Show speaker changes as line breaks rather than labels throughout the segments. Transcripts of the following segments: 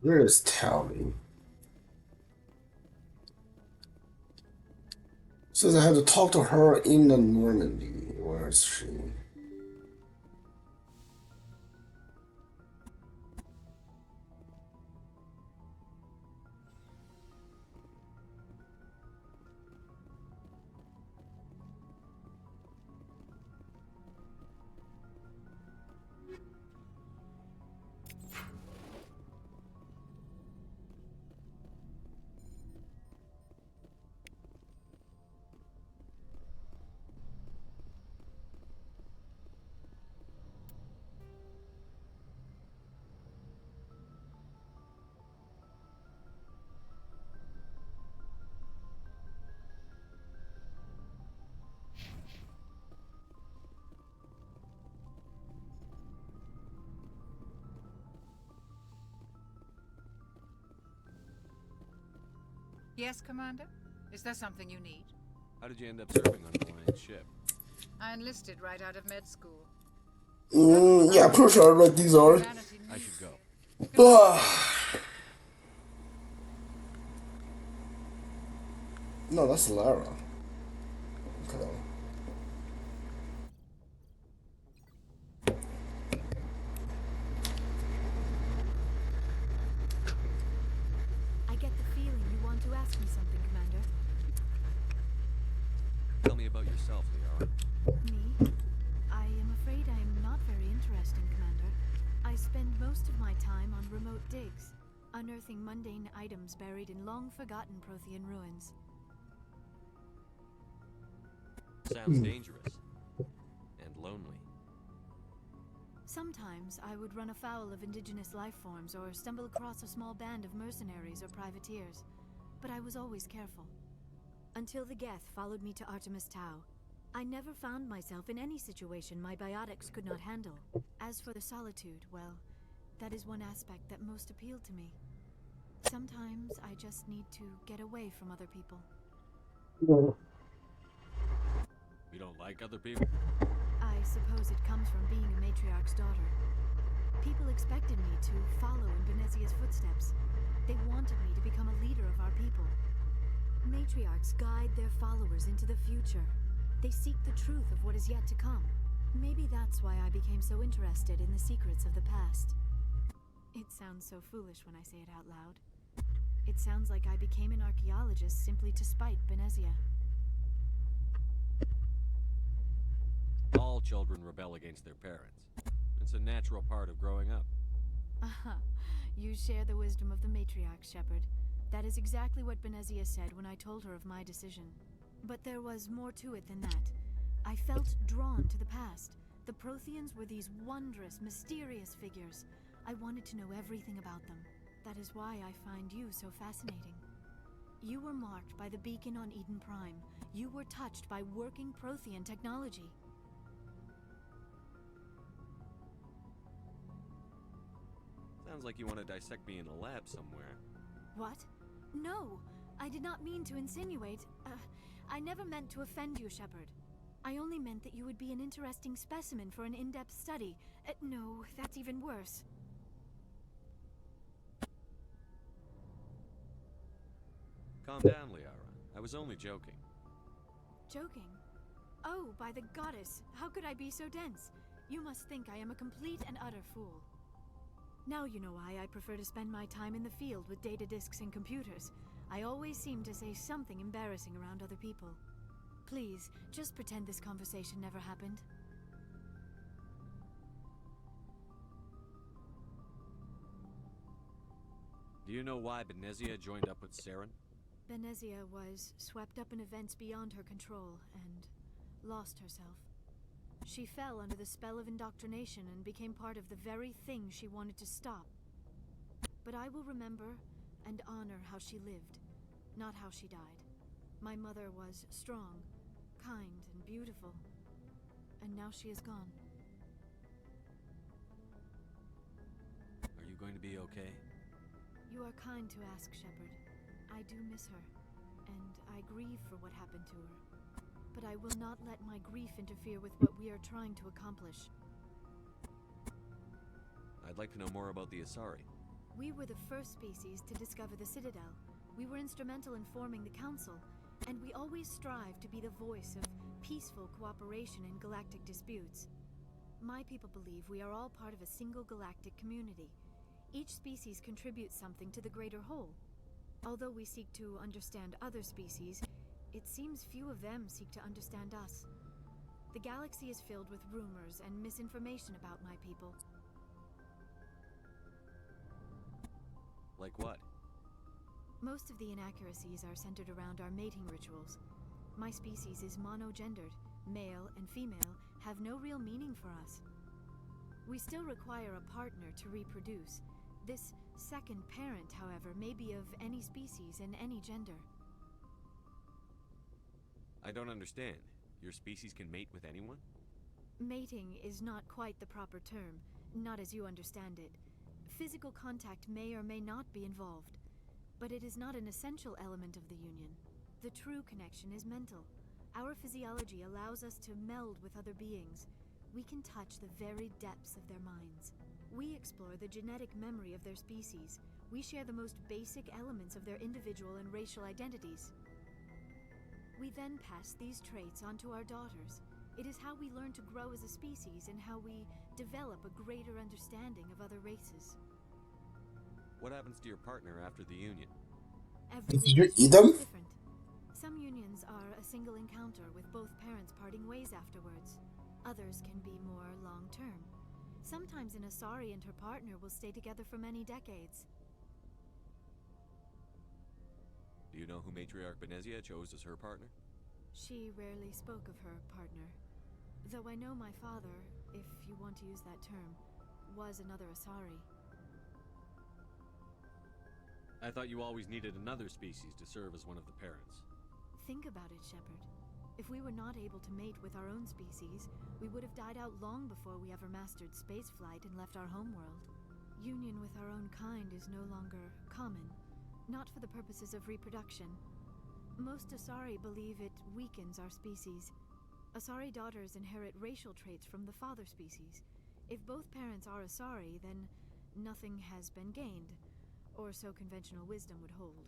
Where is Tally? Says I have to talk to her in the Normandy. Where is she?
Yes, Commander? Is there something you need?
How did you end up serving on an Alliance ship?
I enlisted right out of med school.
Yeah, I'm pretty sure I read these already.
Humanity
I
needs
should go.
you. Goodbye.
No, that's Lara. Okay.
I get the feeling you want to ask me something, Commander.
Tell me about yourself, Liara.
Me? I am afraid I am not very interesting, Commander. I spend most of my time on remote digs, unearthing mundane items buried in long-forgotten Prothean ruins.
Sounds dangerous. And lonely.
Sometimes I would run afoul of indigenous life forms or stumble across a small band of mercenaries or privateers, but I was always careful. Until the Geth followed me to Artemis Tau, I never found myself in any situation my biotics could not handle. As for the solitude, well, that is one aspect that most appealed to me. Sometimes I just need to get away from other people.
You don't like other people?
I suppose it comes from being a matriarch's daughter. People expected me to follow in Benezia's footsteps. They wanted me to become a leader of our people. Matriarchs guide their followers into the future. They seek the truth of what is yet to come. Maybe that's why I became so interested in the secrets of the past. It sounds so foolish when I say it out loud. It sounds like I became an archaeologist simply to spite Benezia.
All children rebel against their parents. It's a natural part of growing up.
Aha, you share the wisdom of the matriarch, Shepard. That is exactly what Benezia said when I told her of my decision. But there was more to it than that. I felt drawn to the past. The Protheans were these wondrous, mysterious figures. I wanted to know everything about them. That is why I find you so fascinating. You were marked by the beacon on Eden Prime. You were touched by working Prothean technology.
Sounds like you want to dissect me in a lab somewhere.
What? No, I did not mean to insinuate. I never meant to offend you, Shepard. I only meant that you would be an interesting specimen for an in-depth study. No, that's even worse.
Calm down, Liara. I was only joking.
Joking? Oh, by the goddess, how could I be so dense? You must think I am a complete and utter fool. Now you know why I prefer to spend my time in the field with data disks and computers. I always seem to say something embarrassing around other people. Please, just pretend this conversation never happened.
Do you know why Benezia joined up with Saren?
Benezia was swept up in events beyond her control and lost herself. She fell under the spell of indoctrination and became part of the very thing she wanted to stop. But I will remember and honor how she lived, not how she died. My mother was strong, kind, and beautiful, and now she is gone.
Are you going to be okay?
You are kind to ask, Shepard. I do miss her, and I grieve for what happened to her. But I will not let my grief interfere with what we are trying to accomplish.
I'd like to know more about the Asari.
We were the first species to discover the Citadel. We were instrumental in forming the Council, and we always strive to be the voice of peaceful cooperation in galactic disputes. My people believe we are all part of a single galactic community. Each species contributes something to the greater whole. Although we seek to understand other species, it seems few of them seek to understand us. The galaxy is filled with rumors and misinformation about my people.
Like what?
Most of the inaccuracies are centered around our mating rituals. My species is monogendered. Male and female have no real meaning for us. We still require a partner to reproduce. This second parent, however, may be of any species and any gender.
I don't understand. Your species can mate with anyone?
Mating is not quite the proper term, not as you understand it. Physical contact may or may not be involved, but it is not an essential element of the union. The true connection is mental. Our physiology allows us to meld with other beings. We can touch the very depths of their minds. We explore the genetic memory of their species. We share the most basic elements of their individual and racial identities. We then pass these traits on to our daughters. It is how we learn to grow as a species and how we develop a greater understanding of other races.
What happens to your partner after the union?
Every
Did you
relationship
eat them?
is different. Some unions are a single encounter with both parents parting ways afterwards. Others can be more long-term. Sometimes an Asari and her partner will stay together for many decades.
Do you know who Matriarch Benezia chose as her partner?
She rarely spoke of her partner. Though I know my father, if you want to use that term, was another Asari.
I thought you always needed another species to serve as one of the parents.
Think about it, Shepard. If we were not able to mate with our own species, we would have died out long before we ever mastered spaceflight and left our homeworld. Union with our own kind is no longer common, not for the purposes of reproduction. Most Asari believe it weakens our species. Asari daughters inherit racial traits from the father species. If both parents are Asari, then nothing has been gained, or so conventional wisdom would hold.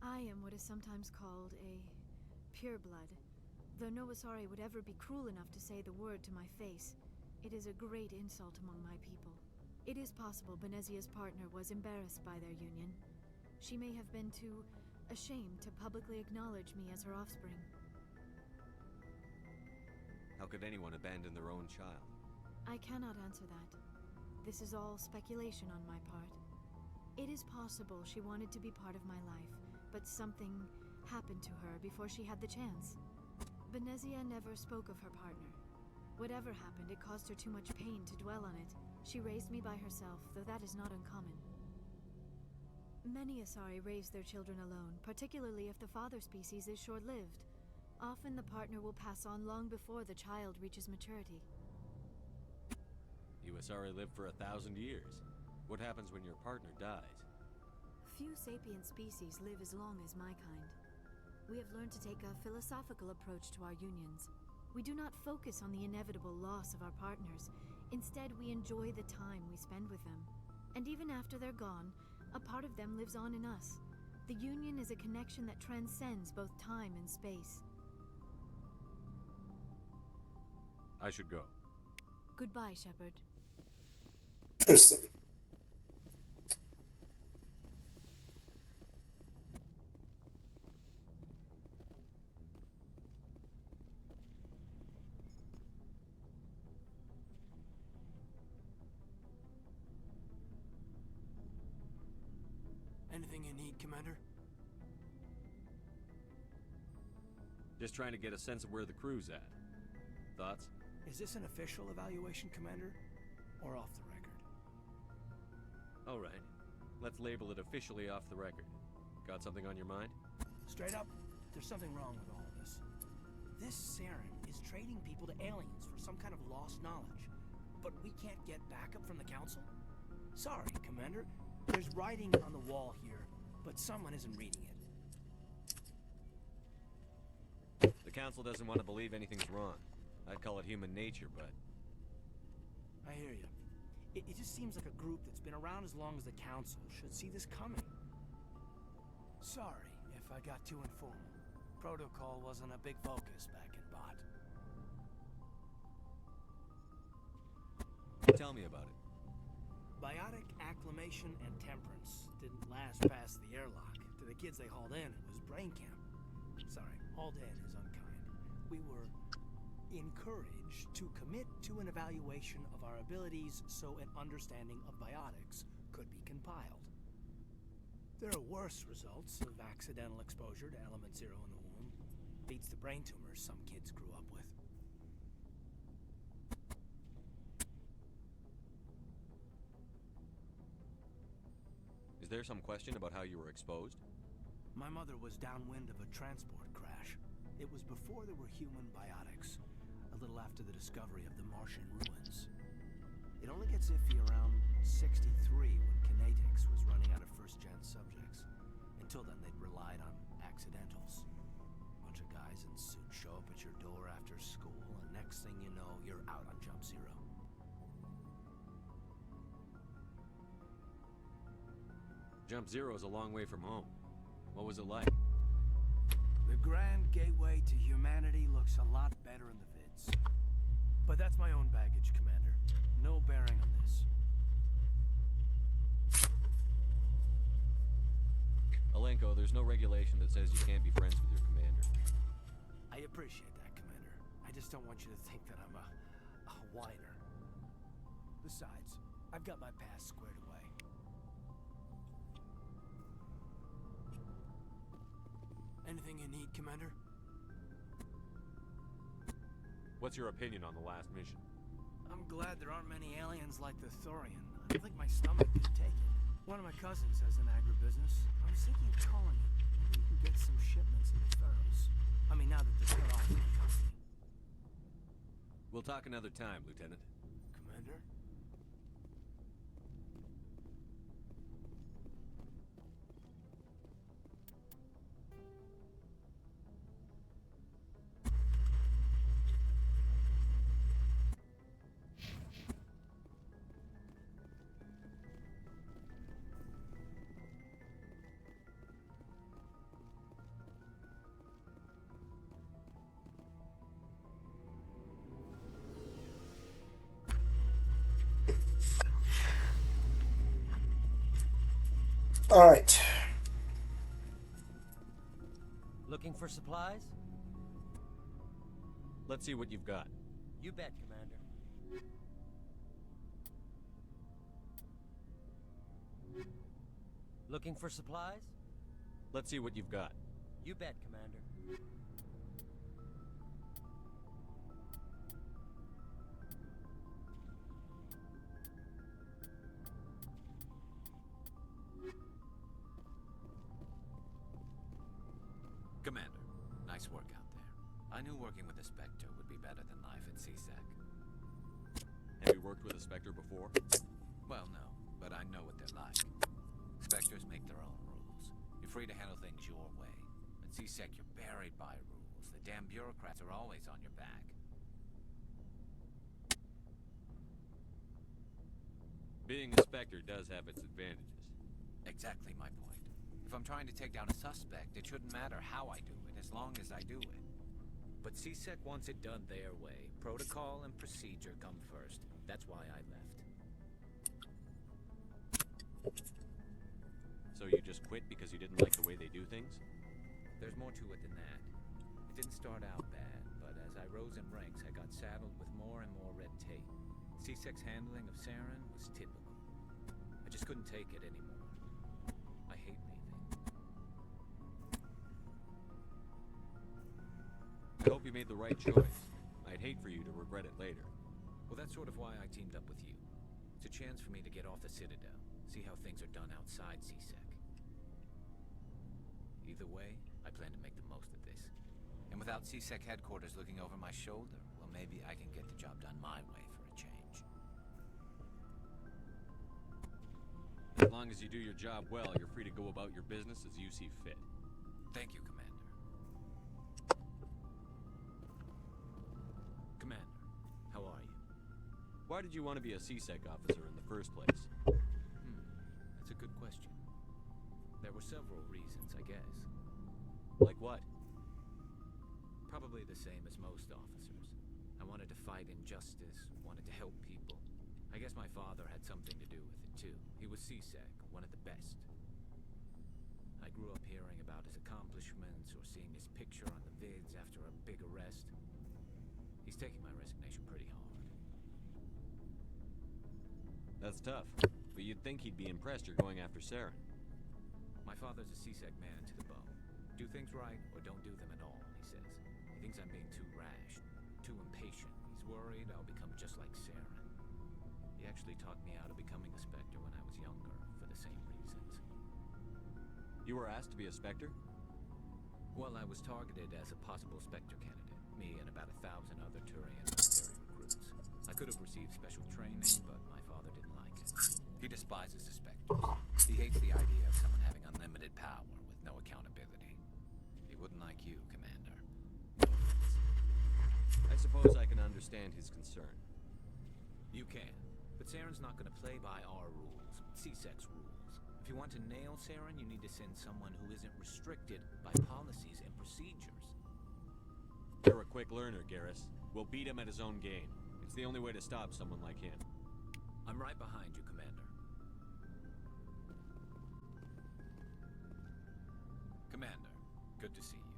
I am what is sometimes called a pureblood. Though no Asari would ever be cruel enough to say the word to my face, it is a great insult among my people. It is possible Benezia's partner was embarrassed by their union. She may have been too ashamed to publicly acknowledge me as her offspring.
How could anyone abandon their own child?
I cannot answer that. This is all speculation on my part. It is possible she wanted to be part of my life, but something happened to her before she had the chance. Benezia never spoke of her partner. Whatever happened, it caused her too much pain to dwell on it. She raised me by herself, though that is not uncommon. Many Asari raise their children alone, particularly if the father species is short-lived. Often the partner will pass on long before the child reaches maturity.
You Asari live for 1,000 years. What happens when your partner dies?
Few sapient species live as long as my kind. We have learned to take a philosophical approach to our unions. We do not focus on the inevitable loss of our partners. Instead, we enjoy the time we spend with them. And even after they're gone, a part of them lives on in us. The union is a connection that transcends both time and space.
I should go.
Goodbye, Shepard.
Interesting.
Anything you need, Commander?
Just trying to get a sense of where the crew's at. Thoughts?
Is this an official evaluation, Commander? Or off the record?
All right. Let's label it officially off the record. Got something on your mind?
Straight up, there's something wrong with all of this. This Saren is trading people to aliens for some kind of lost knowledge. But we can't get backup from the Council? Sorry, Commander. There's writing on the wall here, but someone isn't reading it.
The Council doesn't want to believe anything's wrong. I'd call it human nature, but...
I hear you. It just seems like a group that's been around as long as the Council should see this coming. Sorry if I got too informal. Protocol wasn't a big focus back in Bot.
Tell me about it.
Biotic acclimation and temperance didn't last past the airlock. To the kids they hauled in, it was brain camp. Sorry, hauled in is unkind. We were encouraged to commit to an evaluation of our abilities so an understanding of biotics could be compiled. There are worse results of accidental exposure to element 0 in the womb. Beats the brain tumors some kids grew up with.
Is there some question about how you were exposed?
My mother was downwind of a transport crash. It was before there were human biotics, a little after the discovery of the Martian ruins. It only gets iffy around 63 when kinetics was running out of first-gen subjects. Until then, they'd relied on accidentals. Bunch of guys in suits show up at your door after school, and next thing you know, you're out on Jump Zero.
Jump Zero is a long way from home. What was it like?
The grand gateway to humanity looks a lot better in the vids. But that's my own baggage, Commander. No bearing on this.
Alenko, there's no regulation that says you can't be friends with your commander.
I appreciate that, Commander. I just don't want you to think that I'm a whiner. Besides, I've got my past squared away. Anything you need, Commander?
What's your opinion on the last mission?
I'm glad there aren't many aliens like the Thorian. I don't think my stomach could take it. One of my cousins has an agribusiness. I was thinking of calling him. Maybe we can get some shipments into Pharaohs. I mean, now that they're cut off from the company.
We'll talk another time, Lieutenant.
Commander?
All right.
Looking for supplies?
Let's see what you've got.
You bet, Commander. Looking for supplies?
Let's see what you've got.
You bet, Commander.
Commander, nice work out there. I knew working with a Spectre would be better than life at CSEC.
Have you worked with a Spectre before?
Well, no, but I know what they're like. Spectres make their own rules. You're free to handle things your way. At CSEC, you're buried by rules. The damn bureaucrats are always on your back.
Being a Spectre does have its advantages.
Exactly my point. If I'm trying to take down a suspect, it shouldn't matter how I do it, as long as I do it. But CSEC wants it done their way. Protocol and procedure come first. That's why I left.
So you just quit because you didn't like the way they do things?
There's more to it than that. It didn't start out bad, but as I rose in ranks, I got saddled with more and more red tape. CSEC's handling of Saren was typical. I just couldn't take it anymore. I hate leaving.
I hope you made the right choice. I'd hate for you to regret it later.
Well, that's sort of why I teamed up with you. It's a chance for me to get off the Citadel, see how things are done outside CSEC. Either way, I plan to make the most of this. And without CSEC headquarters looking over my shoulder, well, maybe I can get the job done my way for a change.
As long as you do your job well, you're free to go about your business as you see fit.
Thank you, Commander. Commander, how are you?
Why did you want to be a CSEC officer in the first place?
That's a good question. There were several reasons, I guess.
Like what?
Probably the same as most officers. I wanted to fight injustice, wanted to help people. I guess my father had something to do with it too. He was CSEC, one of the best. I grew up hearing about his accomplishments or seeing his picture on the vids after a big arrest. He's taking my resignation pretty hard.
That's tough. But you'd think he'd be impressed you're going after Saren.
My father's a CSEC man to the bone. Do things right or don't do them at all, he says. He thinks I'm being too rash, too impatient. He's worried I'll become just like Saren. He actually talked me out of becoming a Spectre when I was younger, for the same reasons.
You were asked to be a Spectre?
Well, I was targeted as a possible Spectre candidate. Me and about 1,000 other Turian military recruits. I could have received special training, but my father didn't like it. He despises the Spectres. He hates the idea of someone having unlimited power with no accountability. He wouldn't like you, Commander. No offense.
I suppose I can understand his concern.
You can. But Saren's not going to play by our rules, CSEC's rules. If you want to nail Saren, you need to send someone who isn't restricted by policies and procedures.
You're a quick learner, Garrus. We'll beat him at his own game. It's the only way to stop someone like him.
I'm right behind you, Commander. Commander, good to see you.